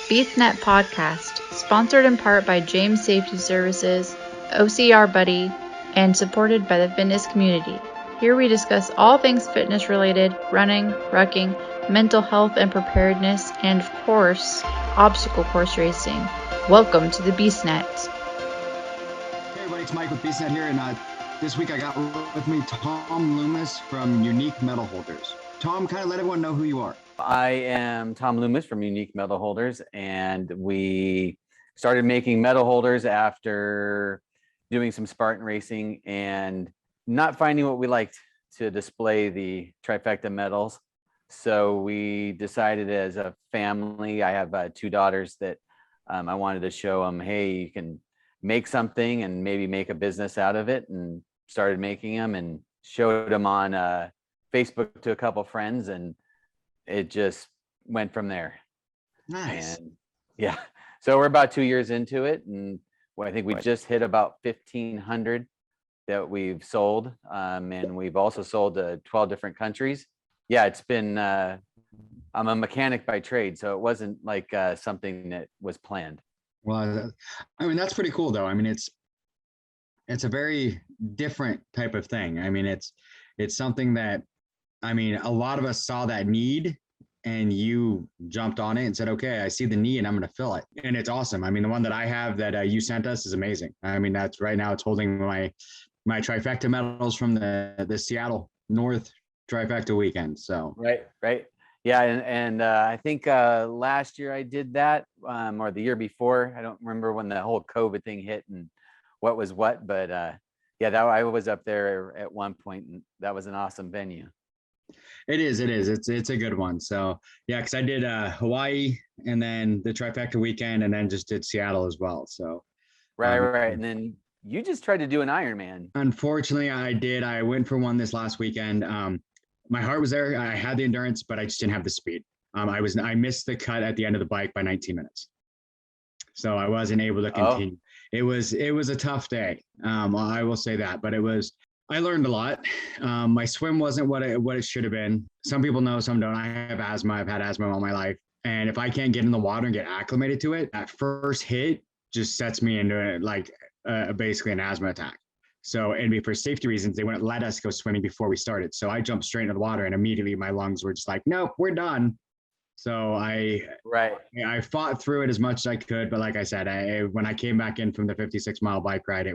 BeastNet podcast, sponsored in part by James Safety Services, OCR Buddy, and supported by the fitness community. Here we discuss all things fitness related, running, rucking, mental health and preparedness, and of course, obstacle course racing. Welcome to the BeastNet. Hey everybody, it's Mike with BeastNet here, and this week I got with me Tom Loomis from Unique Medal Holders. Tom, kind of let everyone know who you are. I am Tom Loomis from Unique Medal Holders, and we started making medal holders after doing some Spartan racing and not finding what we liked to display the Trifecta medals. So we decided as a family, I have two daughters, that I wanted to show them, hey, you can make something and maybe make a business out of it, and started making them and showed them on Facebook to a couple friends, and it just went from there. Nice. And yeah, so we're about 2 years into it, and I think we just hit about 1,500 that we've sold, and we've also sold to 12 different countries. Yeah, it's been I'm a mechanic by trade, so it wasn't like something that was planned. Well, I mean, that's pretty cool though. I mean, it's a very different type of thing. I mean, it's something that, I mean, a lot of us saw that need and you jumped on it and said, okay, I see the need and I'm going to fill it. And it's awesome. I mean, the one that I have that you sent us is amazing. I mean, that's right now it's holding my Trifecta medals from the Seattle North Trifecta weekend. So Right. Yeah, and I think last year I did that, or the year before. I don't remember when the whole COVID thing hit and what was what, but yeah, that I was up there at one point, and that was an awesome venue. It is. It's a good one. So yeah, because I did Hawaii and then the Trifecta weekend, and then just did Seattle as well. So right. And then you just tried to do an Ironman. Unfortunately, I did. I went for one this last weekend. My heart was there. I had the endurance, but I just didn't have the speed. I missed the cut at the end of the bike by 19 minutes. So I wasn't able to continue. It was a tough day. I will say that, but I learned a lot. My swim wasn't what it should have been. Some people know, some don't. I have asthma. I've had asthma all my life. And if I can't get in the water and get acclimated to it, that first hit just sets me into it, like basically an asthma attack. So, and for safety reasons, they wouldn't let us go swimming before we started. So I jumped straight into the water, and immediately my lungs were just like, nope, we're done. So I fought through it as much as I could. But like I said, when I came back in from the 56-mile bike ride, I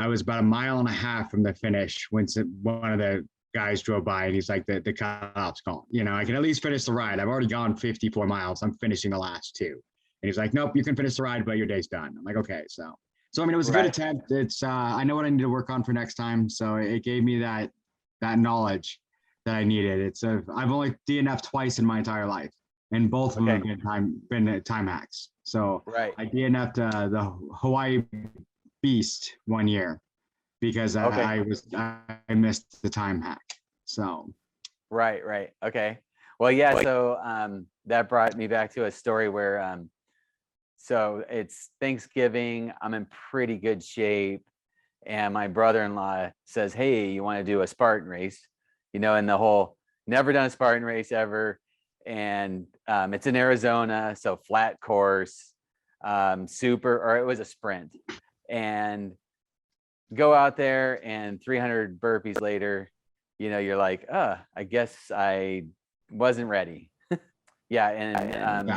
was about a mile and a half from the finish when one of the guys drove by, and he's like, the cutoff's gone. You know, I can at least finish the ride. I've already gone 54 miles. I'm finishing the last two. And he's like, nope, you can finish the ride, but your day's done. I'm like, okay. So I mean, it was a good attempt. It's I know what I need to work on for next time. So it gave me that knowledge that I needed. I've only DNF'd twice in my entire life, and both of them have been time hacks. So I DNF'd the Hawaii Beast one year because I missed the time hack. So Right. Okay. Well, yeah. So that brought me back to a story where so it's Thanksgiving. I'm in pretty good shape, and my brother-in-law says, hey, you want to do a Spartan race? You know, and the whole never done a Spartan race ever, and it's in Arizona, so flat course, or it was a sprint, and go out there, and 300 burpees later, you know, you're like, I guess I wasn't ready. Yeah, and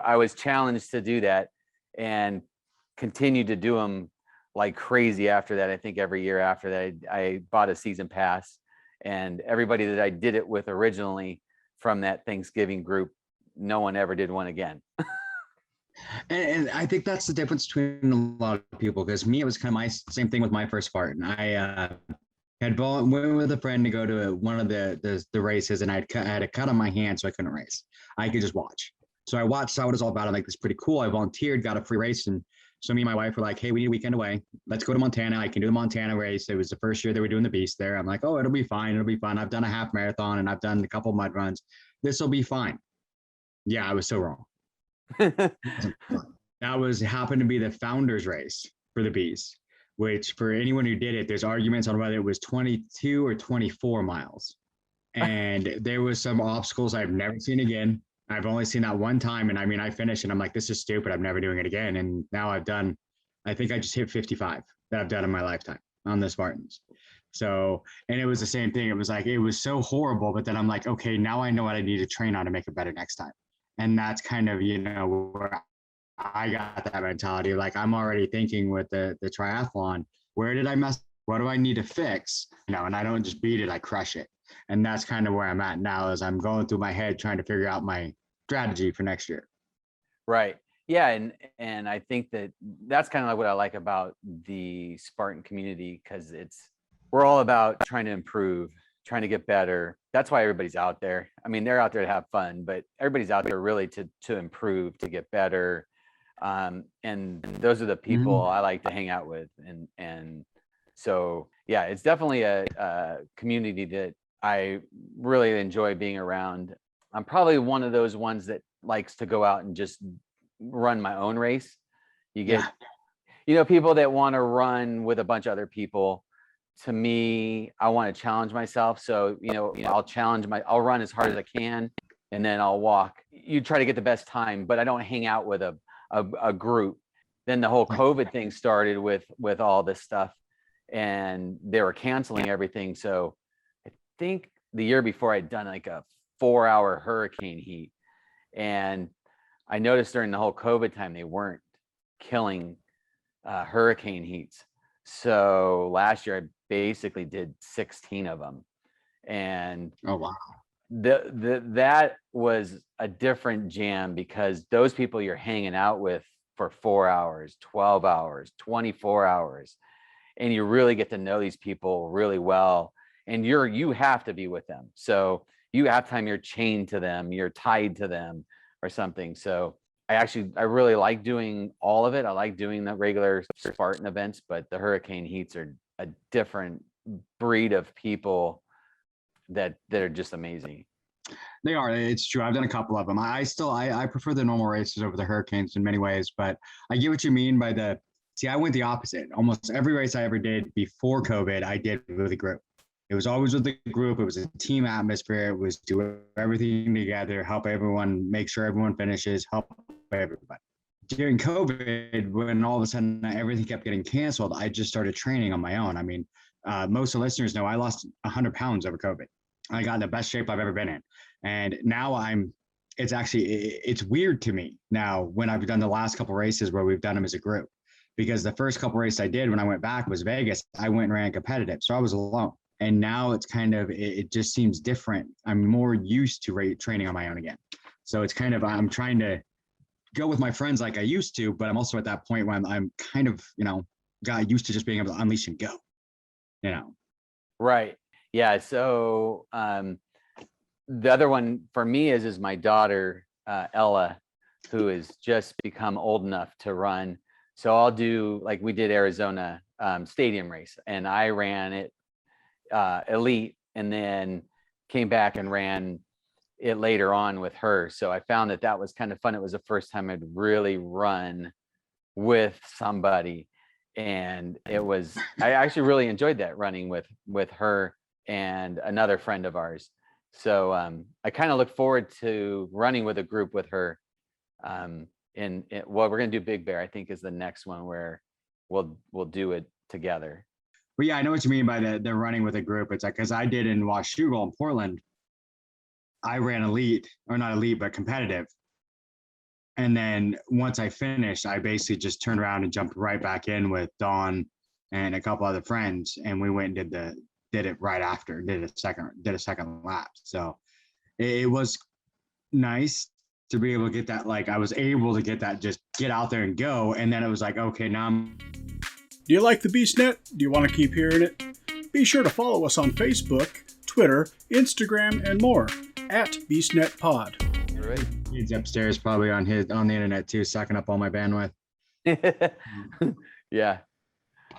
I was challenged to do that, and continued to do them like crazy after that. I think every year after that, I bought a season pass, and everybody that I did it with originally from that Thanksgiving group, no one ever did one again. And I think that's the difference between a lot of people, because me, it was kind of my same thing with my first Spartan. I went with a friend to go to one of the races, and I had a cut on my hand, so I couldn't race. I could just watch. So I watched, saw what it was all about. I'm like, this is pretty cool. I volunteered, got a free race. And so me and my wife were like, hey, we need a weekend away. Let's go to Montana. I can do the Montana race. It was the first year they were doing the Beast there. I'm like, oh, it'll be fine. I've done a half marathon, and I've done a couple mud runs. This will be fine. Yeah, I was so wrong. That happened to be the founders race for the Beast, which for anyone who did it, there's arguments on whether it was 22 or 24 miles. And there was some obstacles I've never seen again. I've only seen that one time. And I mean, I finished and I'm like, this is stupid. I'm never doing it again. And now I think I just hit 55 that I've done in my lifetime on the Spartans. So, and it was the same thing. It was like, it was so horrible, but then I'm like, okay, now I know what I need to train on to make it better next time. And that's kind of, where I got that mentality. Like I'm already thinking with the triathlon, where did I mess? What do I need to fix? And I don't just beat it, I crush it. And that's kind of where I'm at now as I'm going through my head, trying to figure out my strategy for next year. Right. Yeah. And I think that's kind of like what I like about the Spartan community, because we're all about trying to improve, trying to get better. That's why everybody's out there. I mean, they're out there to have fun, but everybody's out there really to improve, to get better. And those are the people I like to hang out with. And so, yeah, it's definitely a community that I really enjoy being around. I'm probably one of those ones that likes to go out and just run my own race. You get, people that want to run with a bunch of other people. To me, I want to challenge myself. So, I'll run as hard as I can, and then I'll walk. You try to get the best time, but I don't hang out with a group. Then the whole COVID thing started with all this stuff, and they were canceling everything. So I think the year before I'd done like a 4-hour hurricane heat, and I noticed during the whole COVID time, they weren't killing hurricane heats. So last year I basically did 16 of them. And oh wow, that was a different jam, because those people you're hanging out with for 4 hours, 12 hours, 24 hours, and you really get to know these people really well, and you have to be with them. So you have time, you're chained to them, you're tied to them or something. So I really like doing all of it. I like doing the regular Spartan events, but the hurricane heats are a different breed of people that are just amazing. They are. It's true. I've done a couple of them. I prefer the normal races over the hurricanes in many ways, but I get what you mean by I went the opposite. Almost every race I ever did before COVID, I did with a group. It was always with the group. It was a team atmosphere. It was do everything together, help everyone, make sure everyone finishes, help everybody. During COVID, when all of a sudden everything kept getting canceled, I just started training on my own. I mean, most of the listeners know I lost 100 pounds over COVID. I got in the best shape I've ever been in. And now it's weird to me now when I've done the last couple races where we've done them as a group, because the first couple races I did when I went back was Vegas. I went and ran competitive. So I was alone. And now it's kind of, it just seems different. I'm more used to training on my own again. So it's kind of, I'm trying to go with my friends like I used to, but I'm also at that point when I'm kind of, got used to just being able to unleash and go, Right. Yeah. So the other one for me is my daughter, Ella, who has just become old enough to run. So I'll do, like we did Arizona stadium race, and I ran it elite, and then came back and ran it later on with her. So I found that was kind of fun. It was the first time I'd really run with somebody, and I actually really enjoyed that, running with her and another friend of ours. So I kind of look forward to running with a group with her. Well, we're gonna do Big Bear, I think, is the next one where we'll do it together. But yeah, I know what you mean by the running with a group. It's like, because I did in Washougal in Portland, I ran elite, or not elite, but competitive. And then once I finished, I basically just turned around and jumped right back in with Dawn and a couple other friends, and we went and did it right after, did a second lap. So it was nice to be able to get that. Like I was able to get that, just get out there and go. And then it was like, okay, now Do you like the BeastNet? Do you want to keep hearing it? Be sure to follow us on Facebook, Twitter, Instagram, and more at BeastNet Pod. Right. He's upstairs probably on the internet too, sucking up all my bandwidth. Yeah.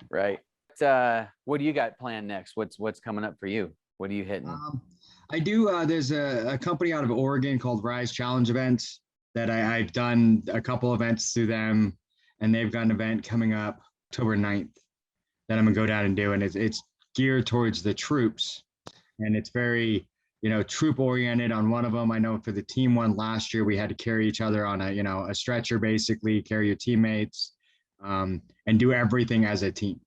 Right. What do you got planned next? What's coming up for you? What are you hitting? I do. There's a company out of Oregon called Rise Challenge Events that I've done a couple events through them, and they've got an event coming up October 9th that I'm gonna go down and do, and it's geared towards the troops, and it's very troop oriented on one of them. I know for the team one last year, we had to carry each other on a stretcher, basically carry your teammates, and do everything as a team.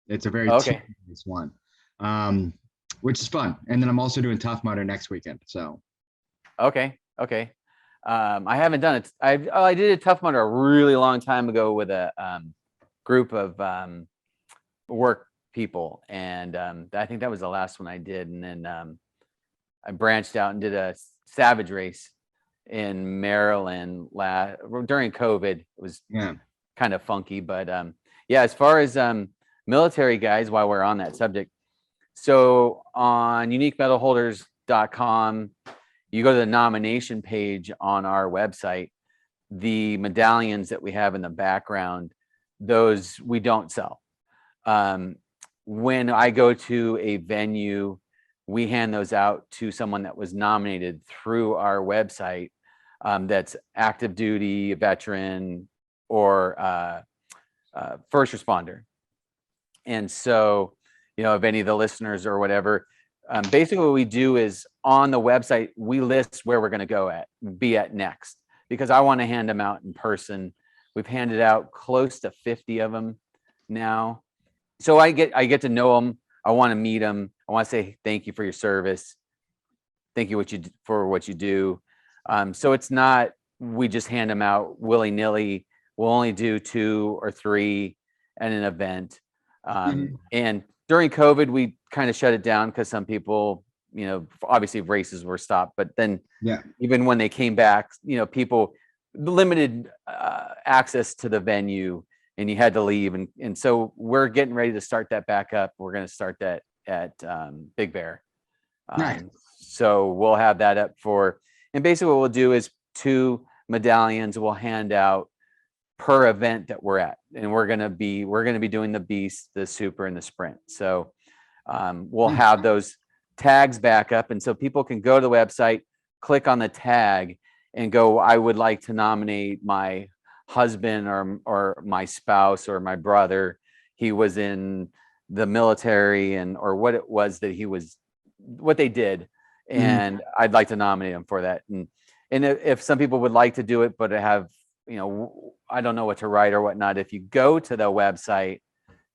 It's a very team-based one, which is fun. And then I'm also doing Tough Mudder next weekend. So. Okay. I haven't done it. I did a Tough Mudder a really long time ago with a group of work people, and I think that was the last one I did. And then I branched out and did a Savage race in Maryland during COVID. It was kind of funky, but as far as military guys, while we're on that subject, so on uniquemedalholders.com, you go to the nomination page on our website, the medallions that we have in the background, those we don't sell. When I go to a venue, we hand those out to someone that was nominated through our website, that's active duty, veteran, or first responder. And so, if any of the listeners or whatever, basically what we do is on the website, we list where we're going to be at next, because I want to hand them out in person. We've handed out close to 50 of them now. So I get to know them. I want to meet them. I want to say thank you for your service. Thank you for what you do. So it's not, we just hand them out willy-nilly. We'll only do 2 or 3 at an event. And during COVID, we kind of shut it down because some people, obviously races were stopped. But then even when they came back, people limited access to the venue, and you had to leave. And so we're getting ready to start that back up. We're going to start that at Big Bear. Nice. So we'll have that up and basically what we'll do is 2 medallions we'll hand out per event that we're at. And we're going to be doing the Beast, the Super, and the Sprint. So we'll have those tags back up. And so people can go to the website, click on the tag, and go, I would like to nominate my husband or my spouse or my brother. He was in the military, or what it was that what they did. And I'd like to nominate him for that. And if some people would like to do it, but have, I don't know what to write or whatnot, if you go to the website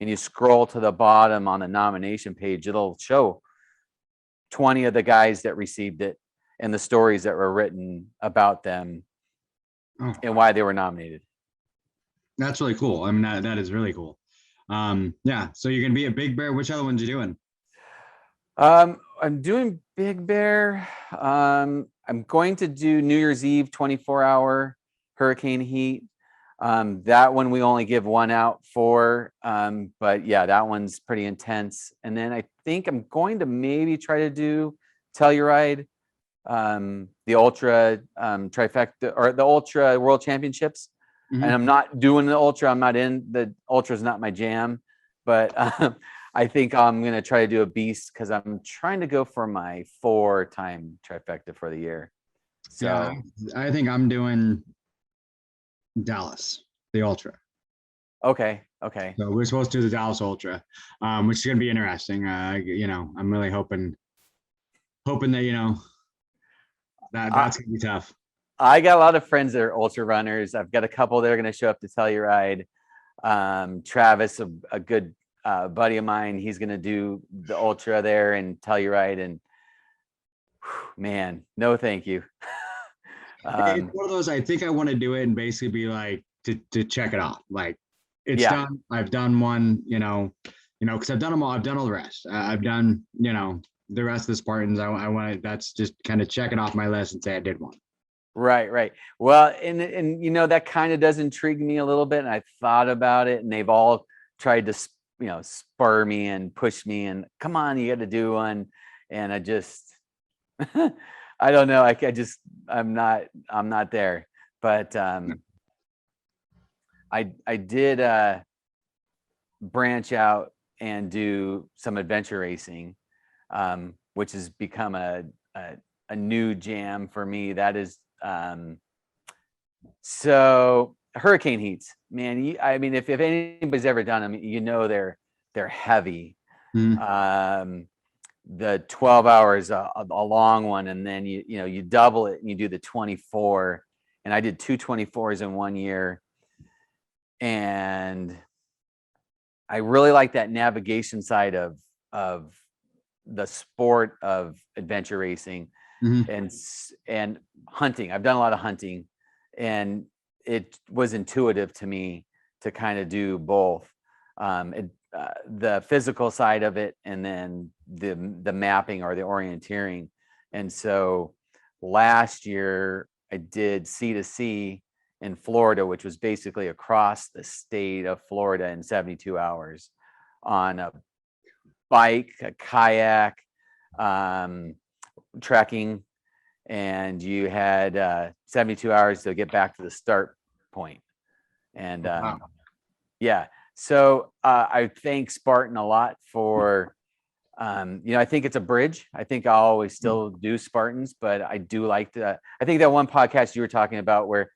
and you scroll to the bottom on the nomination page, it'll show 20 of the guys that received it and the stories that were written about them and why they were nominated. That's really cool. I mean, that is really cool. So you're gonna be at Big Bear. Which other ones are you doing? I'm doing Big Bear. I'm going to do New Year's Eve 24-hour Hurricane Heat. That one we only give 1 out for, but that one's pretty intense. And then I think I'm going to maybe try to do Telluride, the Ultra Trifecta, or the Ultra World Championships. And I'm not doing the Ultra. I'm not in the Ultra's not my jam, but I think I'm going to try to do a Beast because I'm trying to go for my 4-time Trifecta for the year. So I think I'm doing Dallas, the Ultra. Okay. So we're supposed to do the Dallas Ultra, which is going to be interesting. I'm really hoping that, that's going to be tough. I got a lot of friends that are ultra runners. I've got a couple that are going to show up to Telluride. Travis, a good buddy of mine, he's going to do the ultra there in Telluride, and man, no, thank you. It's one of those, I think I want to do it and basically be like to check it off. Like it's done. I've done one, because I've done them all. I've done all the rest. I've done, the rest of the Spartans. I want to, that's just kind of check it off my list and say I did one. Right. Well, and that kind of does intrigue me a little bit. And I thought about it, and they've all tried to, spur me and push me and come on, you got to do one. And I just, I don't know. I'm not there, but I did branch out and do some adventure racing, which has become a new jam for me. That is, so Hurricane Heats, man. If anybody's ever done them, they're heavy. the 12 hours, a long one. And then you double it and you do the 24. And I did 2 24s in 1 year. And I really like that navigation side of the sport of adventure racing and hunting. I've done a lot of hunting, and it was intuitive to me to kind of do both, the physical side of it, and then the mapping or the orienteering. And so last year I did C2C in Florida, which was basically across the state of Florida in 72 hours on a bike, a kayak, trekking, and you had 72 hours to get back to the start point. And yeah, so I thank Spartan a lot for, I think it's a bridge. I think I'll always still do Spartans, but I do like I think that one podcast you were talking about where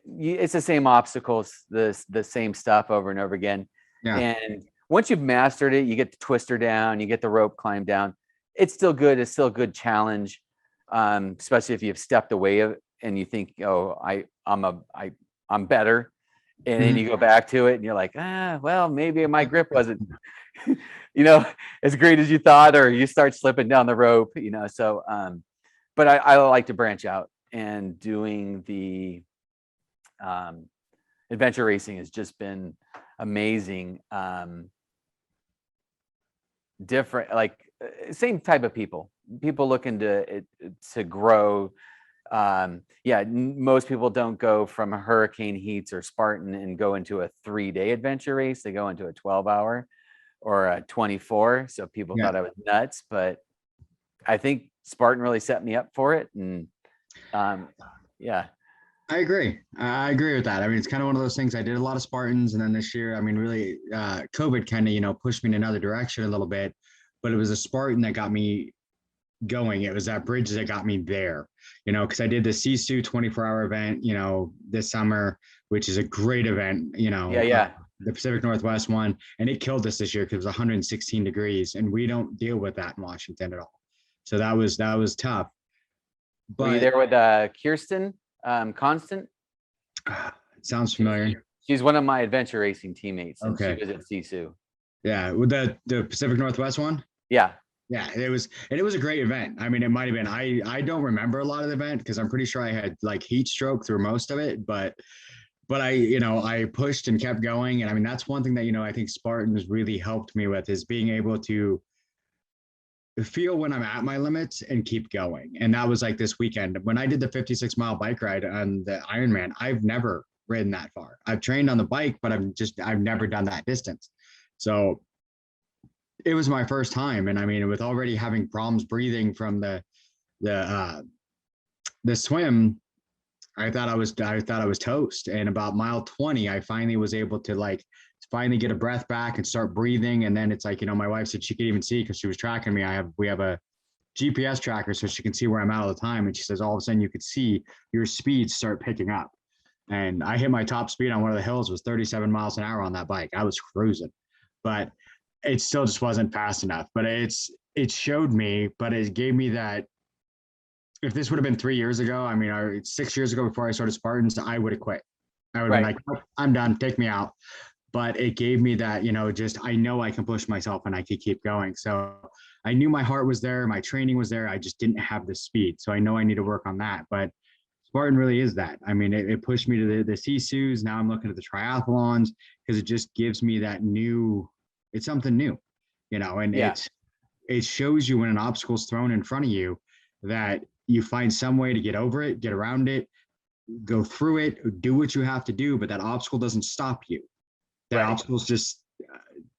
it's the same obstacles, the same stuff over and over again. Yeah. And once you've mastered it, you get the twister down, you get the rope climb down. It's still good. It's still a good challenge, especially if you've stepped away and you think, oh, I'm better. And then you go back to it and you're like, well, maybe my grip wasn't, as great as you thought, or you start slipping down the rope, so, but I like to branch out, and doing the adventure racing has just been amazing. Different, like same type of people looking to grow. Most people don't go from Hurricane heats or Spartan and go into a 3-day adventure race. They go into a 12-hour or a 24. So people thought I was nuts, but I think Spartan really set me up for it. And I agree. I agree with that. I mean, it's kind of one of those things. I did a lot of Spartans, and then this year, I mean, really, COVID kind of, pushed me in another direction a little bit, but it was a Spartan that got me going. It was that bridge that got me there, because I did the Sisu 24-hour event, this summer, which is a great event, the Pacific Northwest one, and it killed us this year because it was 116 degrees, and we don't deal with that in Washington at all. So that was tough. But were you there with Kirsten Constant? It sounds familiar. She's one of my adventure racing teammates. And okay. She was at Sisu. Yeah, with the Pacific Northwest one. Yeah. Yeah, it was a great event. I mean, it might have been. I don't remember a lot of the event because I'm pretty sure I had like heat stroke through most of it, but I pushed and kept going. And I mean, that's one thing that I think Spartans really helped me with, is being able to feel when I'm at my limits and keep going. And that was like this weekend when I did the 56-mile bike ride on the Ironman. I've never ridden that far. I've trained on the bike, but I've never done that distance. So it was my first time. And I mean, with already having problems breathing from the swim, I thought I was toast. And about mile 20, I finally was able to finally get a breath back and start breathing. And then it's like, my wife said she could even see, because she was tracking me. We have a GPS tracker so she can see where I'm at all the time. And she says, all of a sudden you could see your speed start picking up. And I hit my top speed on one of the hills was 37 miles an hour on that bike. I was cruising, but it still just wasn't fast enough. But it showed me, but it gave me that. If this would have been 3 years ago, I mean, 6 years ago before I started Spartans, I would have quit. I would have been like, I'm done, take me out. But it gave me that, I know I can push myself and I can keep going. So I knew my heart was there, my training was there. I just didn't have the speed. So I know I need to work on that. But Spartan really is that. I mean, it pushed me to the CSUs. Now I'm looking at the triathlons because it just gives me that it's something new, and it shows you when an obstacle is thrown in front of you that you find some way to get over it, get around it, go through it, do what you have to do, but that obstacle doesn't stop you. That obstacle is just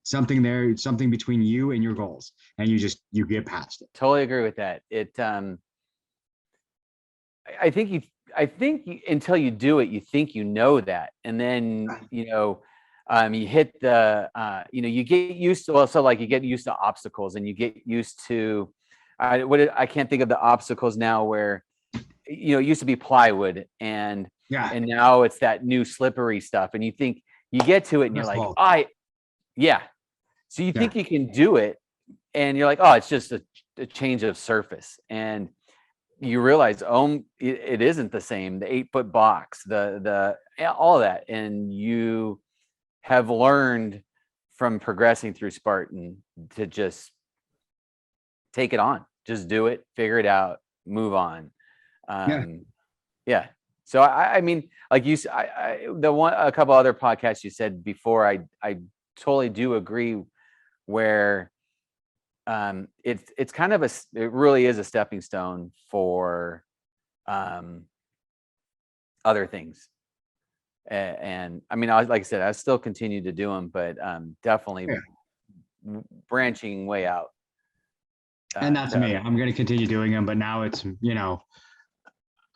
something there, something between you and your goals, and you get past it. Totally agree with that. I think until you do it, you think that, and then you hit the you get used to you get used to obstacles, and you get used to I can't think of the obstacles now where it used to be plywood and now it's that new slippery stuff, and you think you get to it and you're like, so you think you can do it, and you're like, oh, it's just a change of surface, and you realize, it isn't the same. The 8-foot box, the all of that, and you have learned from progressing through Spartan to just take it on, just do it, figure it out, move on. Yeah. So I mean, like you, a couple other podcasts you said before, I totally do agree, where it's kind of it really is a stepping stone for other things. And I mean, like I said, I still continue to do them, but definitely branching way out. And that's me. I'm going to continue doing them, but now it's,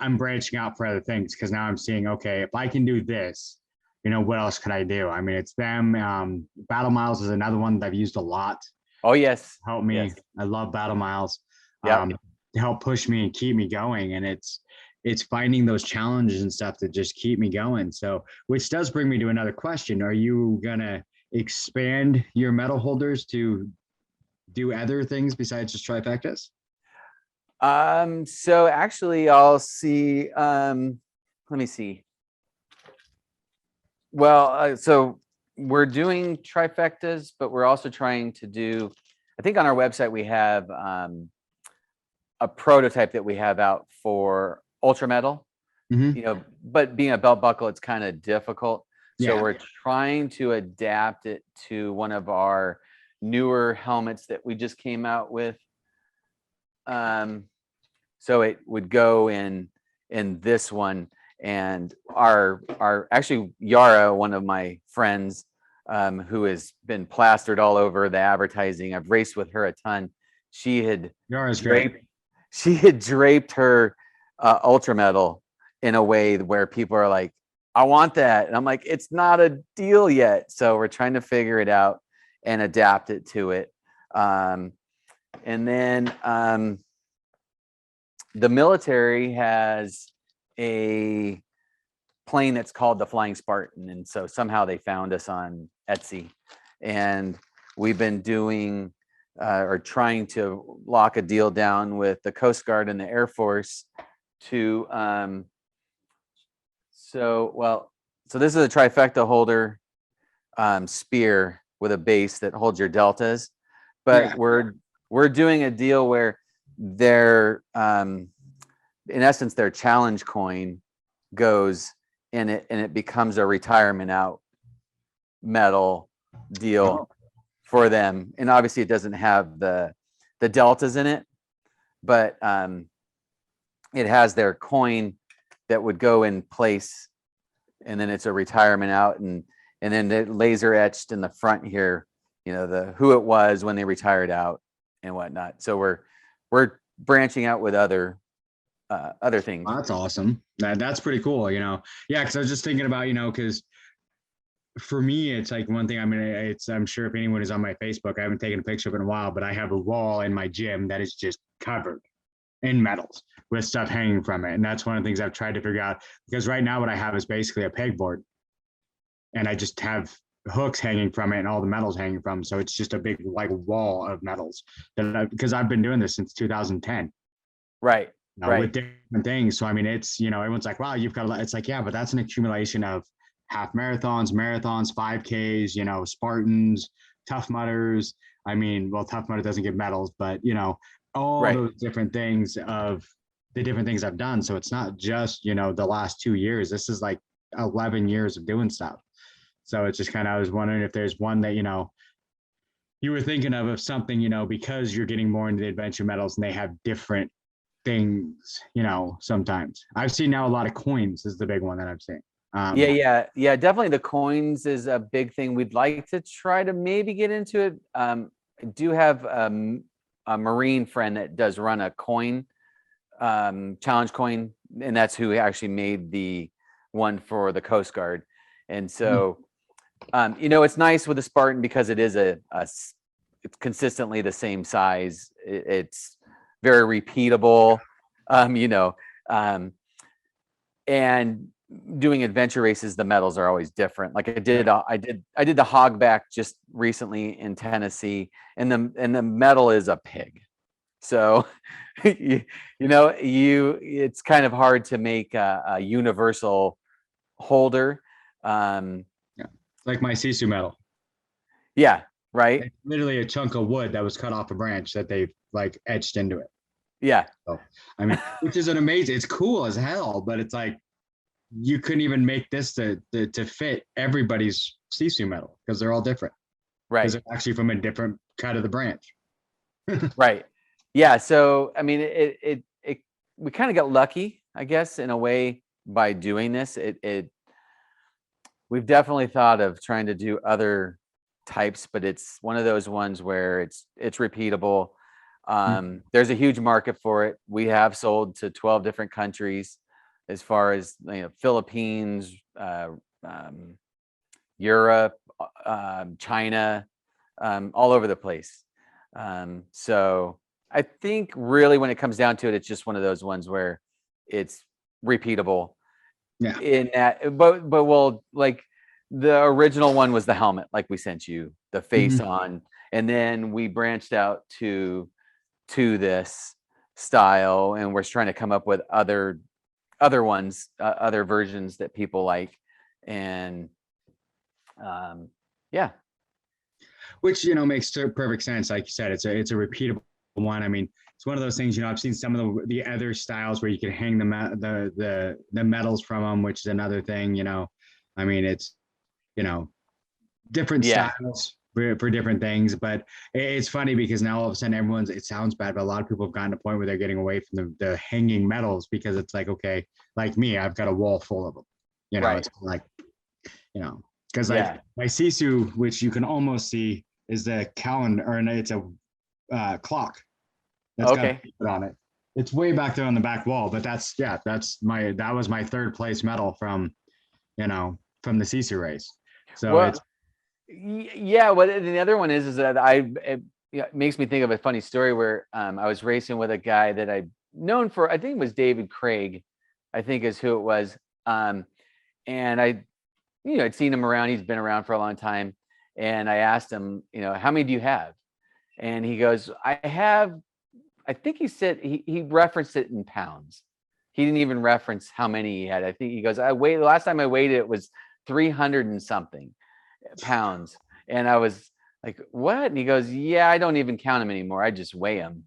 I'm branching out for other things, because now I'm seeing, okay, if I can do this, what else could I do? I mean, it's them. Battle Miles is another one that I've used a lot. Oh, yes. Help me. Yes. I love Battle Miles. Yeah. To help push me and keep me going. And it's finding those challenges and stuff that just keep me going. So, which does bring me to another question. Are you going to expand your medal holders to do other things besides just trifectas? So actually I'll see, let me see. Well, so we're doing trifectas, but we're also trying to do, I think on our website we have a prototype that we have out for ultra metal, but being a belt buckle, it's kind of difficult. So we're trying to adapt it to one of our newer helmets that we just came out with. So it would go in this one, and our actually Yara, one of my friends, who has been plastered all over the advertising. I've raced with her a ton. She had draped her ultra metal in a way where people are like, I want that. And I'm like, it's not a deal yet. So we're trying to figure it out and adapt it to it. And then the military has a plane that's called the Flying Spartan. And so somehow they found us on Etsy. And we've been doing or trying to lock a deal down with the Coast Guard and the Air Force to so this is a Trifecta Holder spear with a base that holds your deltas, but we're doing a deal where their in essence their challenge coin goes in it, and it becomes a retirement out medal deal for them. And obviously it doesn't have the deltas in it, but it has their coin that would go in place, and then it's a retirement out, and then the laser etched in the front here, the who it was when they retired out and whatnot. So we're branching out with other things. Oh, that's awesome. That's pretty cool. Yeah, because I was just thinking about, because for me, it's like one thing. I mean, I'm sure if anyone is on my Facebook, I haven't taken a picture of it in a while, but I have a wall in my gym that is just covered in medals with stuff hanging from it. And that's one of the things I've tried to figure out, because right now what I have is basically a pegboard, and I just have hooks hanging from it and all the medals hanging from. So it's just a big like wall of medals because I've been doing this since 2010. Right. With different things. So I mean, it's, everyone's like, wow, you've got a lot. It's like, yeah, but that's an accumulation of half marathons, 5Ks, Spartans, Tough Mudders. I mean, well, Tough Mudder doesn't get medals, but all those different things of the different things I've done. So it's not just, the last 2 years. This is like 11 years of doing stuff. So it's just kind of, I was wondering if there's one that, you were thinking of something, because you're getting more into the adventure medals and they have different things, sometimes. I've seen now a lot of coins is the big one that I've seen. Yeah, definitely the coins is a big thing. We'd like to try to maybe get into it. I do have a Marine friend that does run a coin, challenge coin, and that's who actually made the one for the Coast Guard. And so, it's nice with the Spartan because it is it's consistently the same size. It's very repeatable, and doing adventure races, the metals are always different. Like I did the hogback just recently in Tennessee, and the metal is a pig. So it's kind of hard to make a universal holder. Like my Sisu medal. Yeah, right. It's literally a chunk of wood that was cut off a branch that they've like etched into it. Yeah. So, I mean, which is an amazing. It's cool as hell, but it's like you couldn't even make this to fit everybody's Sisu medal because they're all different. Right. Because they're actually from a different cut of the branch. Right. Yeah. So I mean, we kind of got lucky, I guess, in a way by doing this. We've definitely thought of trying to do other types, but it's one of those ones where it's repeatable. There's a huge market for it. We have sold to 12 different countries, as far as Philippines, Europe, China, all over the place. So I think really when it comes down to it, it's just one of those ones where it's repeatable. Yeah. In that, but well, like the original one was the helmet, like we sent you, the face on, and then we branched out to this style, and we're trying to come up with other ones, other versions that people like, and yeah. Which makes perfect sense. Like you said, it's a repeatable one. I mean, it's one of those things. I've seen some of the other styles where you can hang the medals from them, which is another thing. I mean, it's different styles for different things. But it's funny because now all of a sudden it sounds bad, but a lot of people have gotten to a point where they're getting away from the hanging medals because it's like, okay, like me, I've got a wall full of them. Right. It's like, because like my Sisu, which you can almost see, is the calendar, or it's a clock. That's got a put on it. It's way back there on the back wall, but that was my third place medal from the Sisu race. So well, the other one is that it makes me think of a funny story where I was racing with a guy that I've known for, I think it was David Craig, I think is who it was. And I, I'd seen him around. He's been around for a long time. And I asked him, how many do you have? And he goes, I think he said he referenced it in pounds. He didn't even reference how many he had. I think he goes, the last time I weighed it was 300 and something pounds. And I was like, what? And he goes, yeah, I don't even count them anymore. I just weigh them.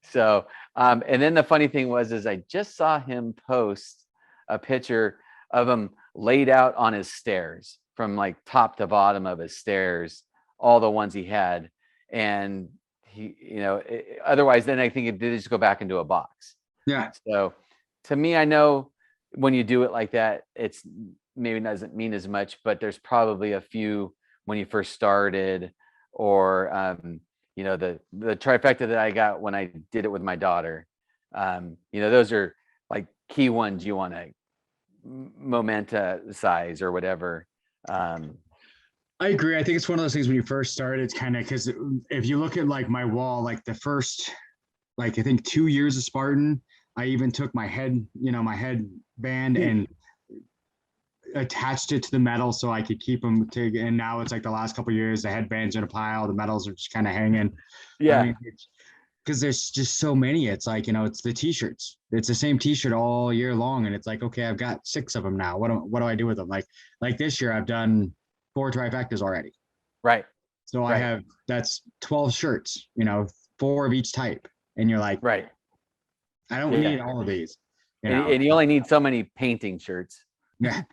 So, and then the funny thing is I just saw him post a picture of him laid out on his stairs from like top to bottom of his stairs, all the ones he had. And he, otherwise, then I think it did just go back into a box. Yeah. So to me, I know when you do it like that, it's maybe doesn't mean as much, but there's probably a few when you first started, or the trifecta that I got when I did it with my daughter. Those are like key ones you want to momenta size or whatever. I agree. I think it's one of those things when you first start, it's kind of, because if you look at like my wall, like the first, like I think 2 years of Spartan, I even took my headband and attached it to the medal so I could keep them and now it's like the last couple of years, the headband's in a pile, the medals are just kind of hanging. Yeah. I mean, because there's just so many. It's like, it's the t-shirts. It's the same t-shirt all year long. And it's like, okay, I've got 6 of them now. What do I do with them? Like this year I've done 4 trifectas already. Right. So right. that's 12 shirts, 4 of each type. And you're like, right. I don't need all of these. And you only need so many painting shirts. Yeah.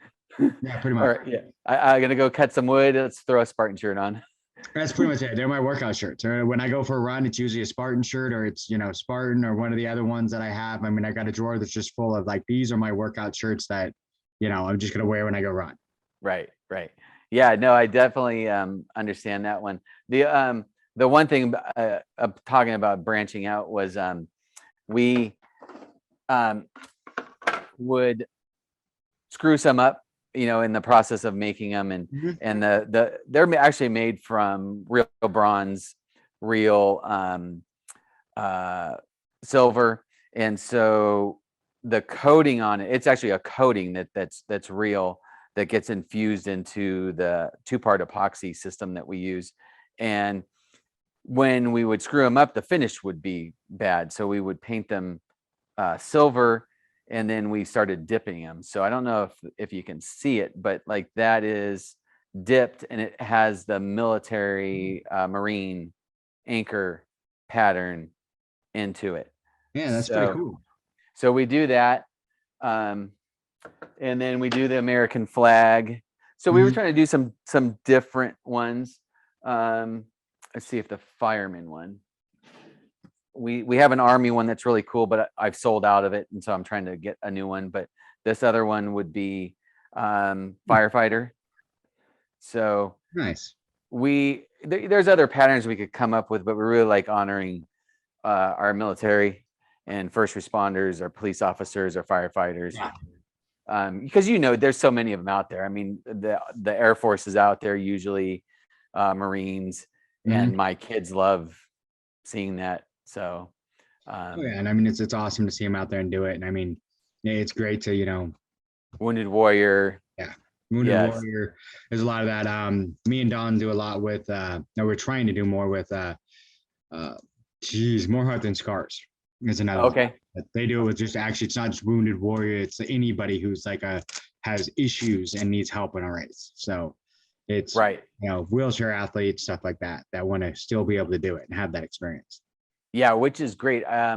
Yeah, pretty much. Or, I'm gonna go cut some wood. Let's throw a Spartan shirt on. That's pretty much it. They're my workout shirts. Or when I go for a run, it's usually a Spartan shirt, or it's Spartan, or one of the other ones that I have. I mean, I got a drawer that's just full of like, these are my workout shirts that I'm just gonna wear when I go run. Right. Yeah, no, I definitely understand that one. The one thing talking about branching out was we would screw some up, in the process of making them, and they're actually made from real bronze, real silver, and so the coating on it, it's actually a coating that's real, that gets infused into the 2-part epoxy system that we use. And when we would screw them up, the finish would be bad. So we would paint them silver, and then we started dipping them. So I don't know if you can see it, but like that is dipped, and it has the military Marine anchor pattern into it. Yeah, that's pretty cool. So we do that. And then we do the American flag. So we were trying to do some different ones. Let's see if the fireman one. We have an Army one that's really cool, but I've sold out of it, and so I'm trying to get a new one. But this other one would be firefighter. So Nice. There's other patterns we could come up with, but we really like honoring our military and first responders, our police officers, our firefighters. Yeah. Because there's so many of them out there. I mean, the Air Force is out there usually, Marines, and my kids love seeing that. So, and I mean, it's awesome to see them out there and do it. And I mean, it's great to Wounded Warrior. Yeah, Wounded Warrior. There's a lot of that. Me and Don do a lot with. We're trying to do more with. More Heart Than Scars. Is another Okay. One. They do it with it's not just Wounded Warrior, it's anybody who's has issues and needs help in a race. So it's right. Wheelchair athletes, stuff like that want to still be able to do it and have that experience. Yeah, which is great. I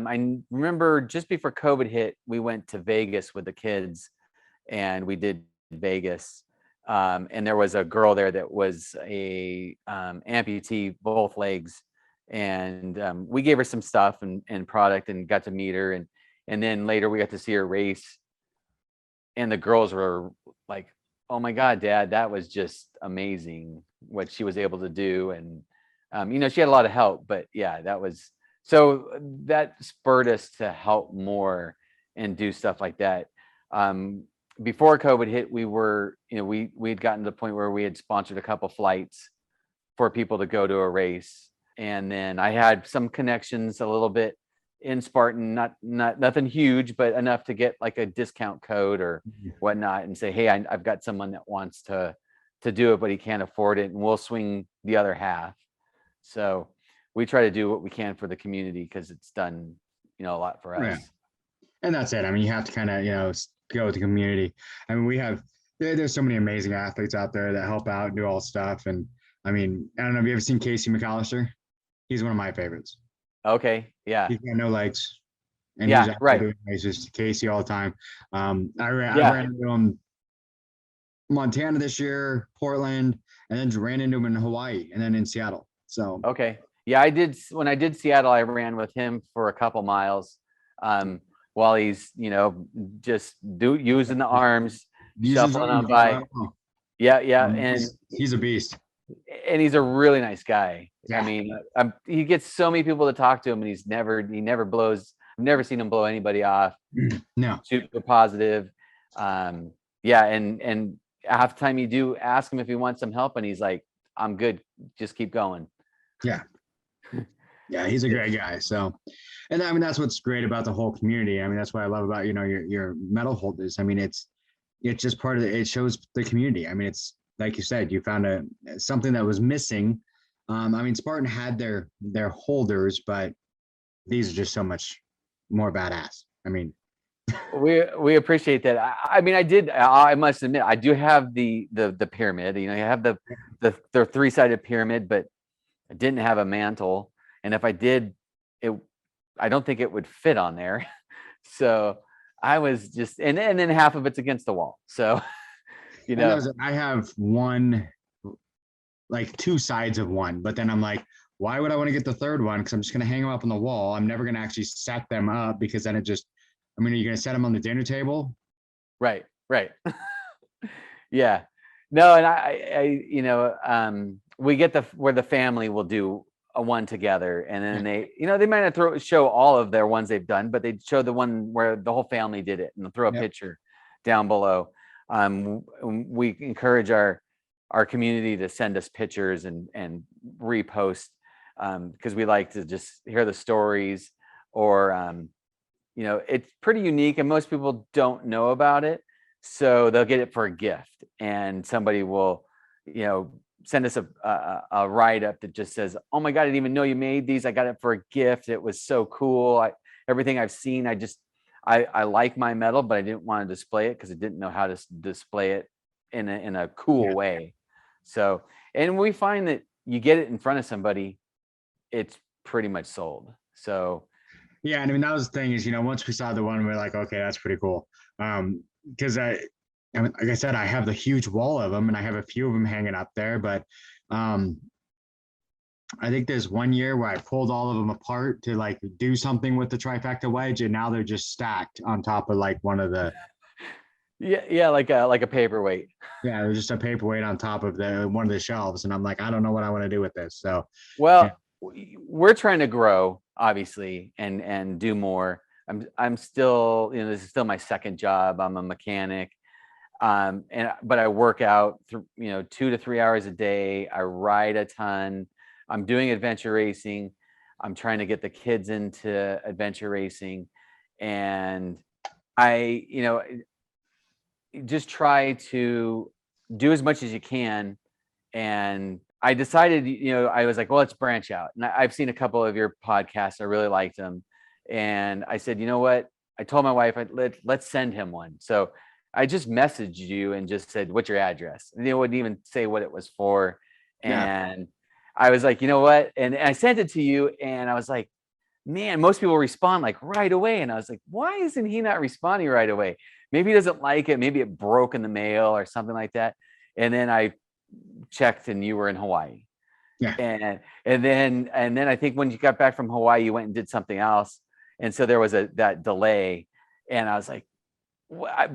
remember just before COVID hit, we went to Vegas with the kids, and we did Vegas. And there was a girl there that was a amputee, both legs. And we gave her some stuff and product, and got to meet her, and then later we got to see her race, and the girls were like, "Oh my God, Dad, that was just amazing what she was able to do." And she had a lot of help, but yeah, that spurred us to help more and do stuff like that. Before COVID hit, we were we'd gotten to the point where we had sponsored a couple flights for people to go to a race. And then I had some connections a little bit in Spartan, not nothing huge, but enough to get like a discount code or whatnot, and say, "Hey, I've got someone that wants to do it, but he can't afford it, and we'll swing the other half." So we try to do what we can for the community, because it's done, a lot for us. Yeah. And that's it. I mean, you have to kind of, go with the community. I mean, there's so many amazing athletes out there that help out and do all stuff. And I mean, I don't know, have you ever seen Casey McAllister? He's one of my favorites. Okay. Yeah. He's got no legs. And yeah. he's Right. Doing races, Casey all the time. I ran into him Montana this year, Portland, and then ran into him in Hawaii, and then in Seattle. So. Okay. Yeah, I did. When I did Seattle, I ran with him for a couple miles, while he's, just using the arms, shuffling on by. Yeah. And he's a beast. And he's a really nice guy. Yeah. I mean, he gets so many people to talk to him, and he never blows. I've never seen him blow anybody off. No. Super positive. Yeah. And half the time you do ask him if he wants some help, and he's like, "I'm good. Just keep going." Yeah. Yeah, he's a great guy. So, and I mean, that's what's great about the whole community. I mean, that's what I love about, your medal holders. I mean, it's just part of it shows the community. I mean, it's like you said, you found something that was missing. I mean, Spartan had their holders, but these are just so much more badass. I mean, we appreciate that. I mean, I must admit, I do have the pyramid. You have the 3-sided pyramid, but I didn't have a mantle. And if I did, I don't think it would fit on there. So I was just, and then half of it's against the wall. So, I have one, like 2 sides of one, but then I'm like, why would I want to get the third one? Because I'm just going to hang them up on the wall. I'm never going to actually set them up, because then are you going to set them on the dinner table? Right. Yeah. No, and we get where the family will do a one together, and then they might not show all of their ones they've done, but they show the one where the whole family did it, and they'll throw a picture down below. We encourage our community to send us pictures and repost, because we like to just hear the stories, or it's pretty unique and most people don't know about it. So they'll get it for a gift, and somebody will, send us a write-up that just says, "Oh my God, I didn't even know you made these. I got it for a gift. It was so cool. Everything I've seen, I like my medal, but I didn't want to display it because I didn't know how to display it in a cool way." So, and we find that you get it in front of somebody, it's pretty much sold. So yeah, and I mean that was the thing is, once we saw the one, we're like, okay, that's pretty cool. Because I mean, like I said, I have the huge wall of them, and I have a few of them hanging up there. But I think there's one year where I pulled all of them apart to like do something with the trifecta wedge, and now they're just stacked on top of like one of the. Yeah, like a paperweight. Yeah, they're just a paperweight on top of one of the shelves, and I'm like, I don't know what I want to do with this. So, well, we're trying to grow, obviously, and do more. I'm still, this is still my second job. I'm a mechanic. But I work out 2 to 3 hours a day. I ride a ton. I'm doing adventure racing. I'm trying to get the kids into adventure racing, and I, just try to do as much as you can. And I decided, I was like, well, let's branch out. And I've seen a couple of your podcasts. I really liked them. And I said, you know what? I told my wife, let's send him one. So I just messaged you and just said, what's your address? And they wouldn't even say what it was for. And I was like, you know what? And I sent it to you, and I was like, man, most people respond like right away. And I was like, why isn't he not responding right away? Maybe he doesn't like it. Maybe it broke in the mail or something like that. And then I checked, and you were in Hawaii. Yeah. And then I think when you got back from Hawaii, you went and did something else. And so there was that delay. And I was like, I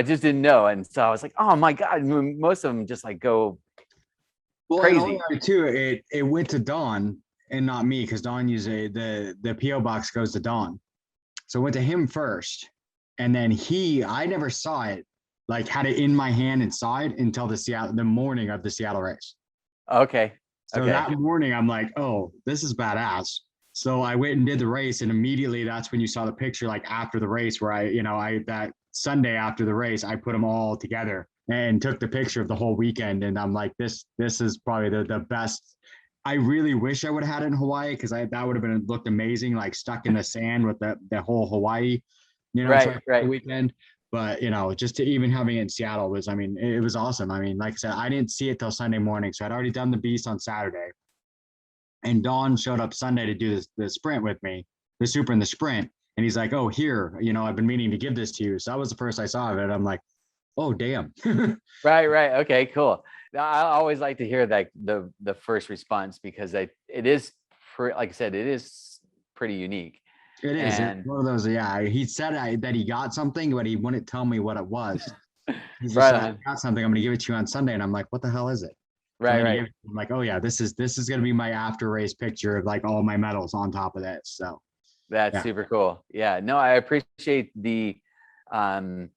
just didn't know. And so I was like, oh my God, most of them just like go crazy. Too, it went to Dawn and not me, because Dawn usually the PO box goes to Dawn. So it went to him first. And then I never saw it, like had it in my hand and saw it until the morning of the Seattle race. Okay. So that morning I'm like, oh, this is badass. So I went and did the race, and immediately that's when you saw the picture, like after the race, where I that Sunday after the race, I put them all together and took the picture of the whole weekend. And I'm like, this is probably the best. I really wish I would have had it in Hawaii, because that would have looked amazing, like stuck in the sand with the whole Hawaii, right. weekend. But just to even having it in Seattle was, it was awesome. I mean, like I said, I didn't see it till Sunday morning, so I'd already done the Beast on Saturday. And Dawn showed up Sunday to do the sprint with me, the super and the sprint. And he's like, oh, here, I've been meaning to give this to you. So that was the first I saw of it. I'm like, oh, damn. Right. Okay, cool. I always like to hear that the first response, because it is, like I said, it is pretty unique. It is. It's one of those. Yeah. He said that he got something, but he wouldn't tell me what it was. He's just like, I got something. I'm going to give it to you on Sunday. And I'm like, what the hell is it? Right. I'm like, oh yeah, this is going to be my after race picture of like all my medals on top of that. So that's super cool. Yeah, no, I appreciate the, having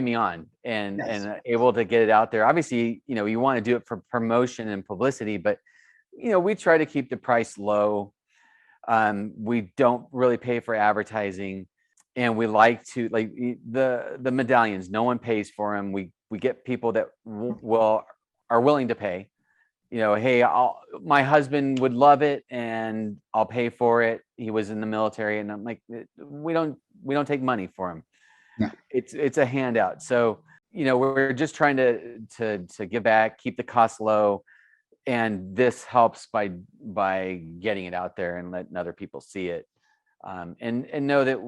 me on and able to get it out there. Obviously, you want to do it for promotion and publicity, but we try to keep the price low. We don't really pay for advertising, and we like to like the medallions. No one pays for them. We get people that are willing to pay. Hey, my husband would love it, and I'll pay for it. He was in the military, and I'm like, we don't take money for him. No. It's a handout. So we're just trying to give back, keep the costs low, and this helps by getting it out there and letting other people see it, and know that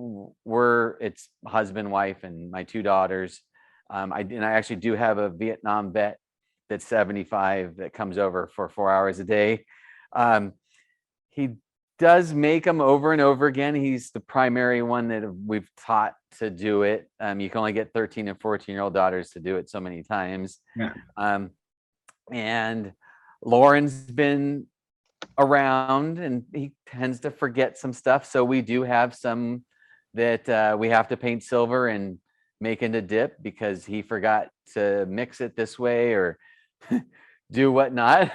it's husband, wife, and my 2 daughters. I actually do have a Vietnam vet that's 75 that comes over for 4 hours a day. He does make them over and over again. He's the primary one that we've taught to do it. You can only get 13 and 14-year-old daughters to do it so many times. Yeah. And Lauren's been around, and he tends to forget some stuff. So we do have some that we have to paint silver and make into dip, because he forgot to mix it this way or do whatnot.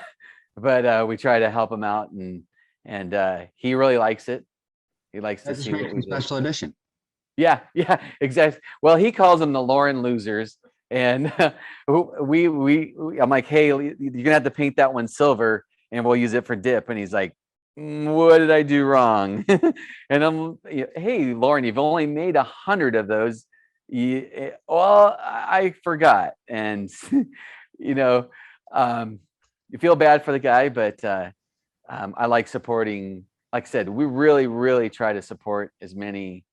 But we try to help him out, and he really likes it. He likes to That just see makes what them we did. special edition. Yeah, yeah, exactly. Well, he calls them the Lauren losers, and I'm like, hey, you're gonna have to paint that one silver, and we'll use it for dip. And he's like, what did I do wrong? And I'm, hey, Lauren, you've only made 100 of those. Well, I forgot, and you know, you feel bad for the guy, but I like supporting. Like I said, we really, really try to support as many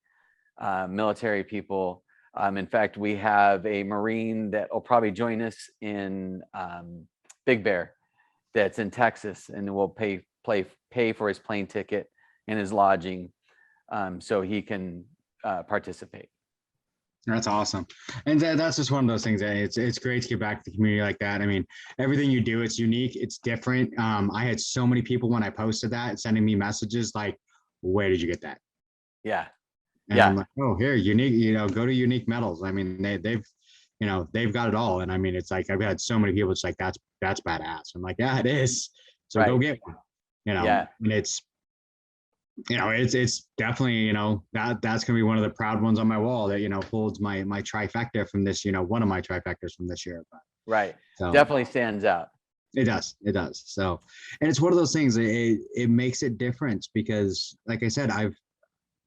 military people. In fact, we have a Marine that will probably join us in Big Bear, that's in Texas, and will pay for his plane ticket and his lodging, so he can participate. That's awesome. And that's just one of those things that it's great to get back to the community like that. I mean, everything you do, it's unique, it's different. I had so many people when I posted that sending me messages like, where did you get that? Yeah. And Yeah. I'm like, oh, here, unique, go to Unique Metals. I mean, they've got it all. And I mean, it's like, I've had so many people, it's like, that's badass. I'm like, yeah, it is. So go get one, Yeah. and it's definitely, that's going to be one of the proud ones on my wall that, holds my trifecta from this, one of my trifectas from this year. But, right. So definitely stands out. It does. So, and it's one of those things, it makes it different because like I said,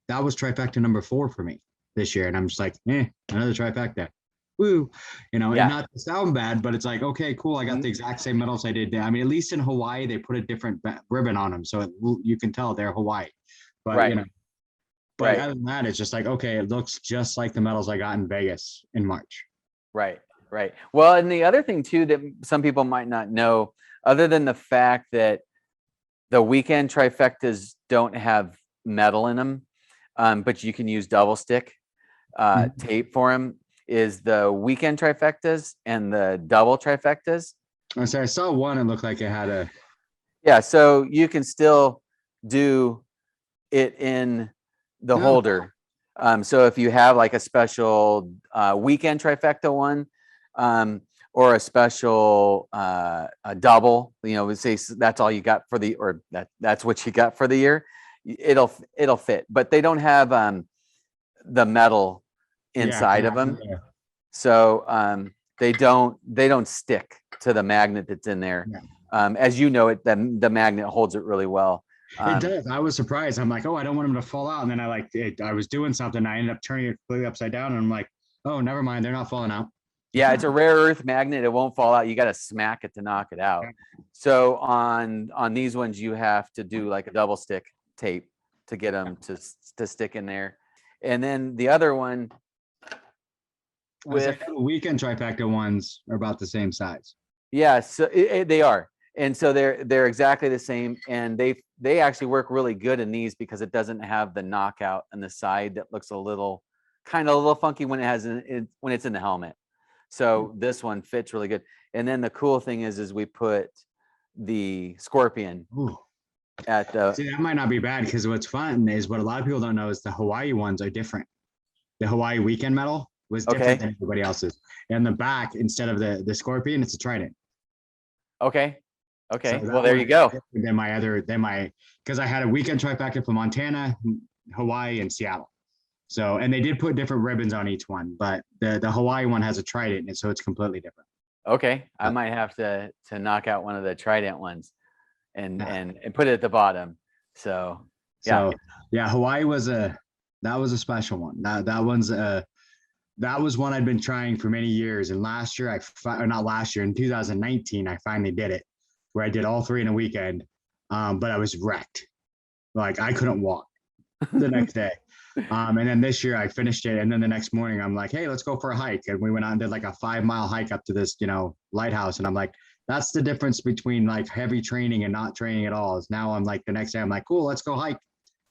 that was trifecta number 4 for me this year. And I'm just like, another trifecta. Woo. And not to sound bad, but it's like, okay, cool. I got the exact same medals I did. I mean, at least in Hawaii, they put a different ribbon on them. So you can tell they're Hawaii. But, but other than that, it's just like, okay, it looks just like the medals I got in Vegas in March. Right. Well, and the other thing too, that some people might not know, other than the fact that the weekend trifectas don't have metal in them, but you can use double stick tape for them, is the weekend trifectas and the double trifectas. I saw one, it looked like it had a. Yeah, so you can still do it in the holder. So if you have like a special weekend trifecta one, or a special a double, we say that's all you got for the, or that's what you got for the year, it'll fit. But they don't have the metal inside of them, so they don't stick to the magnet that's in there. As you know, the magnet holds it really well. It does. I was surprised. I'm like, oh, I don't want them to fall out. And then I was doing something. I ended up turning it completely upside down. And I'm like, oh, never mind. They're not falling out. Yeah, it's a rare earth magnet. It won't fall out. You got to smack it to knock it out. So on these ones, you have to do like a double stick tape to get them to stick in there. And then the other one with the weekend trifecta ones are about the same size. Yeah, so they are. And so they're exactly the same, and they actually work really good in these because it doesn't have the knockout on the side that looks a little funky when when it's in the helmet. So this one fits really good. And then the cool thing is we put the Scorpion at the. See, that might not be bad because what's fun is what a lot of people don't know is the Hawaii ones are different. The Hawaii weekend medal was different than everybody else's. And the back, instead of the Scorpion, it's a trident. Okay. So well, there you go. Because I had a weekend trifecta for Montana, Hawaii, and Seattle. So, and they did put different ribbons on each one, but the Hawaii one has a trident in it, so it's completely different. Okay, I might have to knock out one of the trident ones and put it at the bottom. So Hawaii was a special one. That was one I'd been trying for many years, and last year in 2019 I finally did it, where I did all 3 in a weekend, but I was wrecked. Like I couldn't walk the next day. And then this year I finished it. And then the next morning I'm like, hey, let's go for a hike. And we went out and did like a 5-mile hike up to this, lighthouse. And I'm like, that's the difference between like heavy training and not training at all. Is now I'm like, the next day I'm like, cool, let's go hike.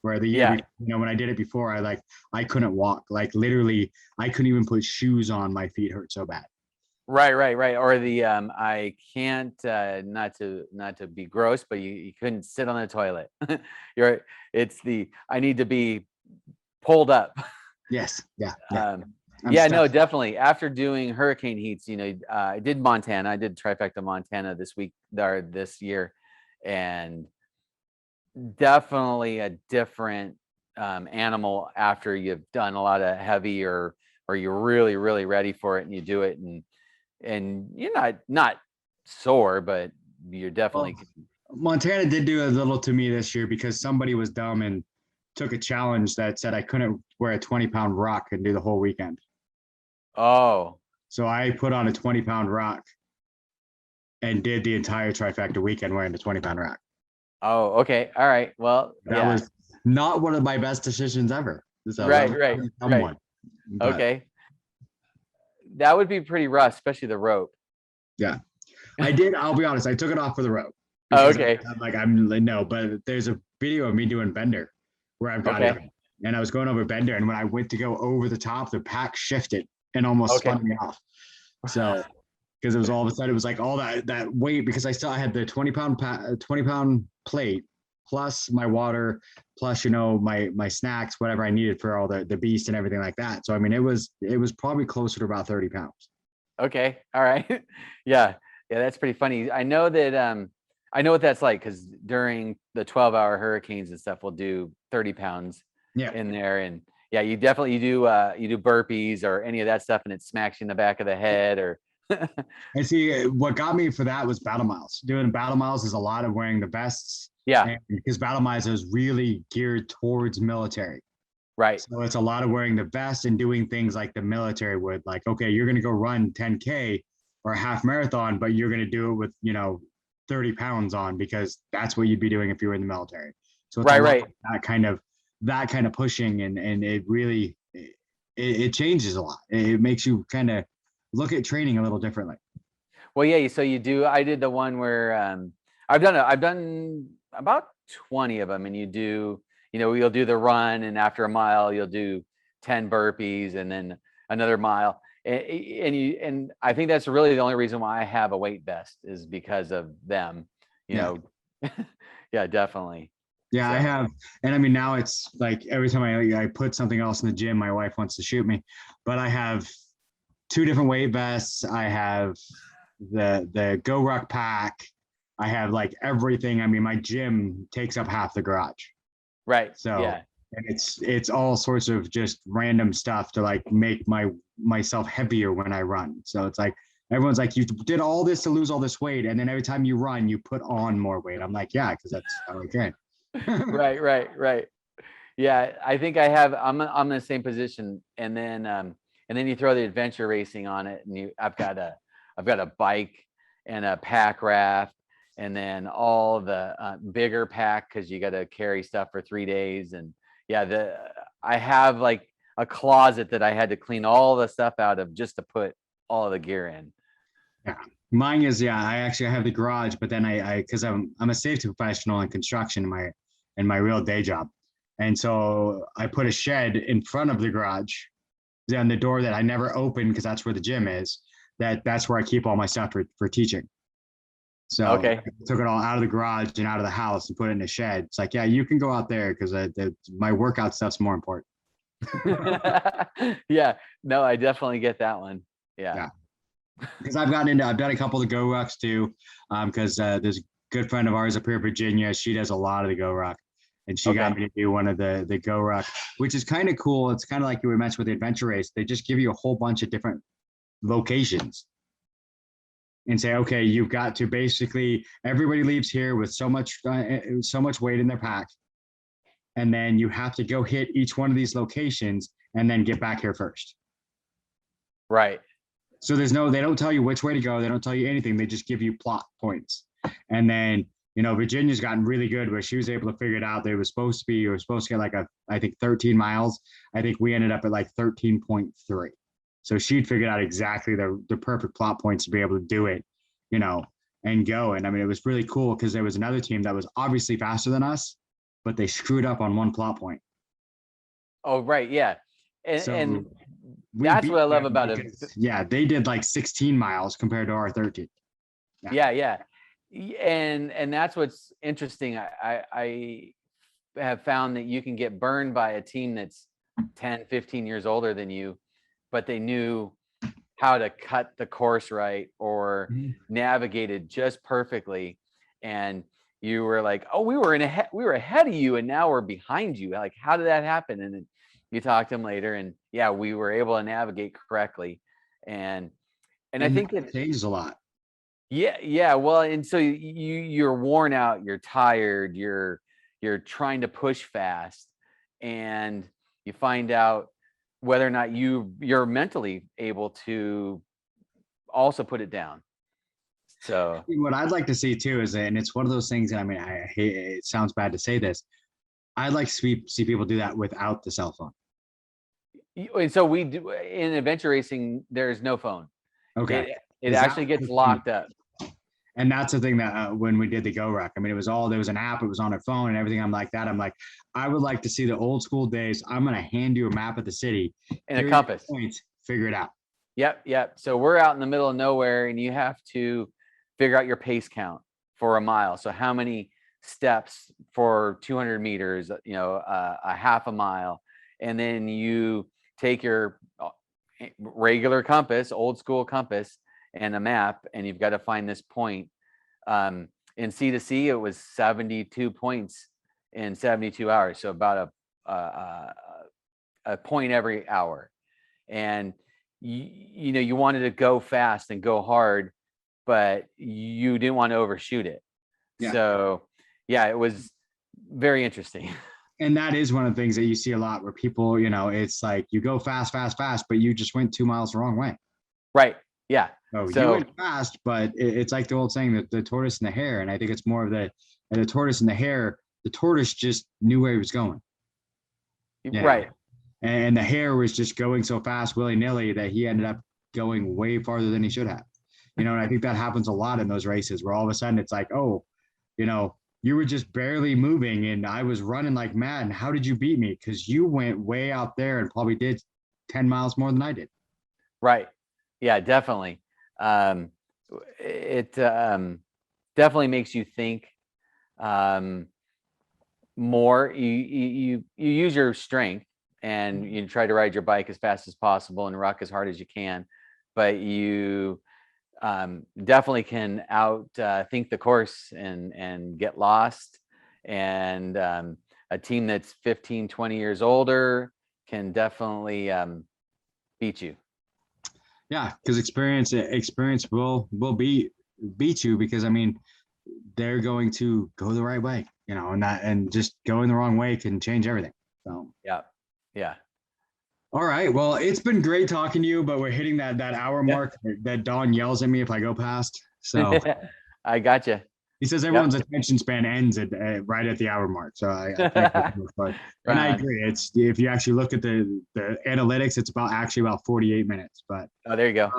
Where the year, when I did it before, I couldn't walk. Like literally I couldn't even put shoes on. My feet hurt so bad. Right. Or the I can't not to be gross, but you couldn't sit on the toilet. I need to be pulled up. Yes. Yeah. No, definitely. After doing hurricane heats, I did Montana. I did Trifecta Montana this year, and definitely a different animal after you've done a lot of heavy or you're really, really ready for it and you do it and you're not sore, but you're definitely. Montana did do a little to me this year because somebody was dumb and took a challenge that said I couldn't wear a 20-pound rock and do the whole weekend. Oh. So I put on a 20-pound rock and did the entire Trifecta weekend wearing the 20-pound rock. Oh, okay. All right. Well, that was not one of my best decisions ever. So right. One, okay. That would be pretty rough, especially the rope. Yeah. I'll be honest, I took it off for the rope. Oh, okay. But there's a video of me doing bender where I've got it. And I was going over bender, and when I went to go over the top, the pack shifted and almost spun me off. So because it was all of a sudden, it was like all that weight, because I had the 20-pound plate plus my water, plus, my snacks, whatever I needed for all the beast and everything like that. So, I mean, it was probably closer to about 30 pounds. Okay. All right. Yeah. That's pretty funny. I know that, I know what that's like, because during the 12-hour hurricanes and stuff, we'll do 30 pounds in there. And you definitely do burpees or any of that stuff, and it smacks you in the back of the head or. And see, what got me for that was battle miles. Doing battle miles is a lot of wearing the vests. Yeah. Because battle miles is really geared towards military. Right. So it's a lot of wearing the vest and doing things like the military would. Like, okay, you're going to go run 10K or a half marathon, but you're going to do it with, 30 pounds on, because that's what you'd be doing if you were in the military. So it's right. That kind of pushing, and it really, it changes a lot. It makes you kind of look at training a little differently. Well, yeah. So I did the one where I've done about 20 of them, and you'll do the run, and after a mile you'll do 10 burpees and then another mile. And I think that's really the only reason why I have a weight vest, is because of them, yeah, definitely. Yeah, so. I have. And I mean, now it's like every time I put something else in the gym, my wife wants to shoot me, but I have 2 different weight vests. I have the Go Ruck pack. I have like everything. I mean, my gym takes up half the garage. Right. So, and it's all sorts of just random stuff to like make myself heavier when I run. So it's like, everyone's like, you did all this to lose all this weight, and then every time you run, you put on more weight. I'm like, yeah, because that's how I train. Right. Yeah, I think I'm in the same position. And then you throw the adventure racing on it, and I've got a bike and a pack raft, and then all the bigger pack, because you got to carry stuff for 3 days. And I have like a closet that I had to clean all the stuff out of just to put all of the gear in. Yeah, mine is, I actually have the garage, but then because I'm a safety professional in construction in my real day job. And so I put a shed in front of the garage, on the door that I never open, because that's where the gym is. That's where I keep all my stuff for teaching. So I took it all out of the garage and out of the house and put it in a shed. It's like, yeah, you can go out there, because my workout stuff's more important. Yeah, no, I definitely get that one. Yeah. Because I've done a couple of the Go Rucks too, because there's a good friend of ours up here in Virginia. She does a lot of the Go Ruck, and she got me to do one of the Go Ruck, which is kind of cool. It's kind of like you were mentioned with the adventure race. They just give you a whole bunch of different locations and say, okay, you've got to basically, everybody leaves here with so much weight in their pack, and then you have to go hit each one of these locations and then get back here first. Right. So they don't tell you which way to go. They don't tell you anything. They just give you plot points. And then, Virginia's gotten really good where she was able to figure it out. You were supposed to get like I think 13 miles. I think we ended up at like 13.3. So she'd figured out exactly the perfect plot points to be able to do it, and go. And I mean, it was really cool, because there was another team that was obviously faster than us, but they screwed up on one plot point. Oh, right. Yeah. And that's what I love about it. Yeah, they did like 16 miles compared to our 13. Yeah. And that's what's interesting. I have found that you can get burned by a team that's 10, 15 years older than you, but they knew how to cut the course right or navigate it just perfectly. And you were like, oh, we were ahead of you, and now we're behind you. Like, how did that happen? And then you talked to him later, and yeah, we were able to navigate correctly. And I think it changes a lot. Yeah. Well, and so you're worn out, you're tired, you're trying to push fast, and you find out whether or not you're mentally able to also put it down. So what I'd like to see too is, and it's one of those things that, I mean, I hate, it sounds bad to say this, I'd like to see people do that without the cell phone. And so we do in adventure racing, there's no phone. Okay. It actually gets locked up. And that's the thing that when we did the Go Rec, I mean, there was an app, it was on a phone and everything. I'm like, I would like to see the old school days. I'm going to hand you a map of the city and a compass. Points, figure it out. Yep. So we're out in the middle of nowhere, and you have to figure out your pace count for a mile. So how many steps for 200 meters, a half a mile. And then you take your regular compass, old school compass, and a map, and you've got to find this point. In C2C, it was 72 points in 72 hours, so about a point every hour. And you wanted to go fast and go hard, but you didn't want to overshoot it. Yeah. So yeah, it was very interesting. And that is one of the things that you see a lot where people, it's like you go fast, but you just went 2 miles the wrong way. Right. Yeah. So you went fast, but it's like the old saying that the tortoise and the hare. And I think it's more of the tortoise and the hare. The tortoise just knew where he was going. Right. And the hare was just going so fast, willy-nilly, that he ended up going way farther than he should have. And I think that happens a lot in those races where all of a sudden it's like, oh, you were just barely moving and I was running like mad. And how did you beat me? Because you went way out there and probably did 10 miles more than I did. Right. Yeah, definitely. It definitely makes you think more. You use your strength and you try to ride your bike as fast as possible and rock as hard as you can, but you definitely can think the course and get lost. And a team that's 15, 20 years older can definitely beat you. Yeah, because experience will beat you, because I mean they're going to go the right way, and just going the wrong way can change everything. So yeah. All right. Well, it's been great talking to you, but we're hitting that hour mark that Don yells at me if I go past. So I gotcha. He says everyone's attention span ends right at the hour mark. So I think and I agree. It's, if you actually look at the analytics, it's about 48 minutes. But there you go.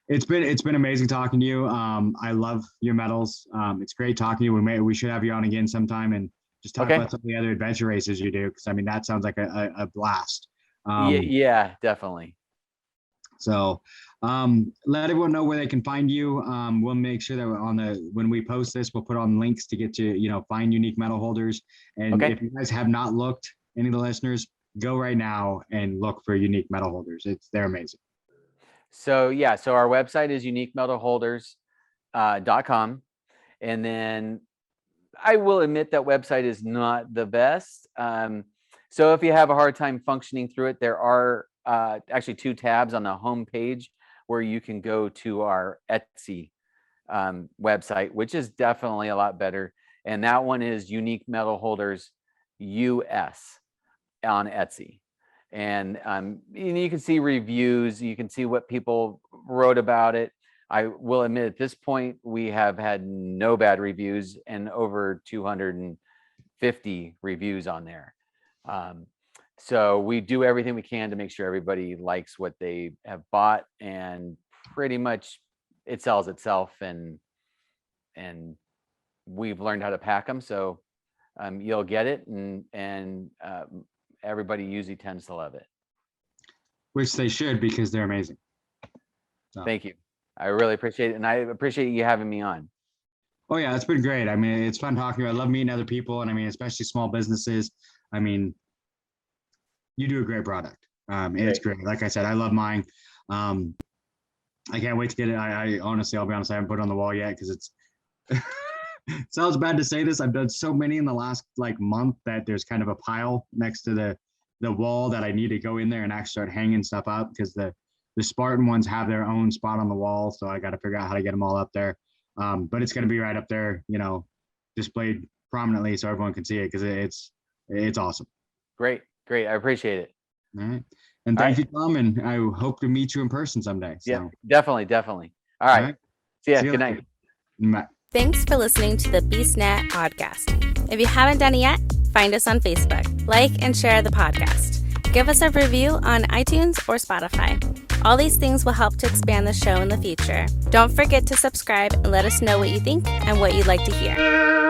It's been amazing talking to you. I love your medals. It's great talking to you. We should have you on again sometime and just talk about some of the other adventure races you do, because I mean that sounds like a blast. Yeah, definitely. So let everyone know where they can find you. We'll make sure that when we post this, we'll put on links to get to, find unique medal holders. And if you guys have not looked, any of the listeners, go right now and look for unique medal holders. They're amazing. So our website is uniquemedalholders.com. And then I will admit that website is not the best. So if you have a hard time functioning through it, there are actually 2 tabs on the home page where you can go to our Etsy website, which is definitely a lot better. And that one is Unique Medal Holders US on Etsy. And you can see reviews, you can see what people wrote about it. I will admit at this point, we have had no bad reviews and over 250 reviews on there. So we do everything we can to make sure everybody likes what they have bought, and pretty much it sells itself, and we've learned how to pack them. So you'll get it, and everybody usually tends to love it. Which they should, because they're amazing. So. Thank you. I really appreciate it. And I appreciate you having me on. Oh yeah, it's been great. I mean, it's fun talking to you. I love meeting other people. And I mean, especially small businesses. I mean, you do a great product. It's great. Like I said, I love mine. I can't wait to get it. I honestly, I'll be honest, I haven't put it on the wall yet because it's sounds bad to say this. I've done so many in the last like month that there's kind of a pile next to the wall that I need to go in there and actually start hanging stuff up, because the Spartan ones have their own spot on the wall. So I got to figure out how to get them all up there. But it's going to be right up there, displayed prominently so everyone can see it, because it's awesome. Great. I appreciate it. All right. And thank you, Tom. And I hope to meet you in person someday. So. Yeah, definitely. All right. See ya. Good night. Bye. Thanks for listening to the BeastNet podcast. If you haven't done it yet, find us on Facebook, like and share the podcast. Give us a review on iTunes or Spotify. All these things will help to expand the show in the future. Don't forget to subscribe and let us know what you think and what you'd like to hear.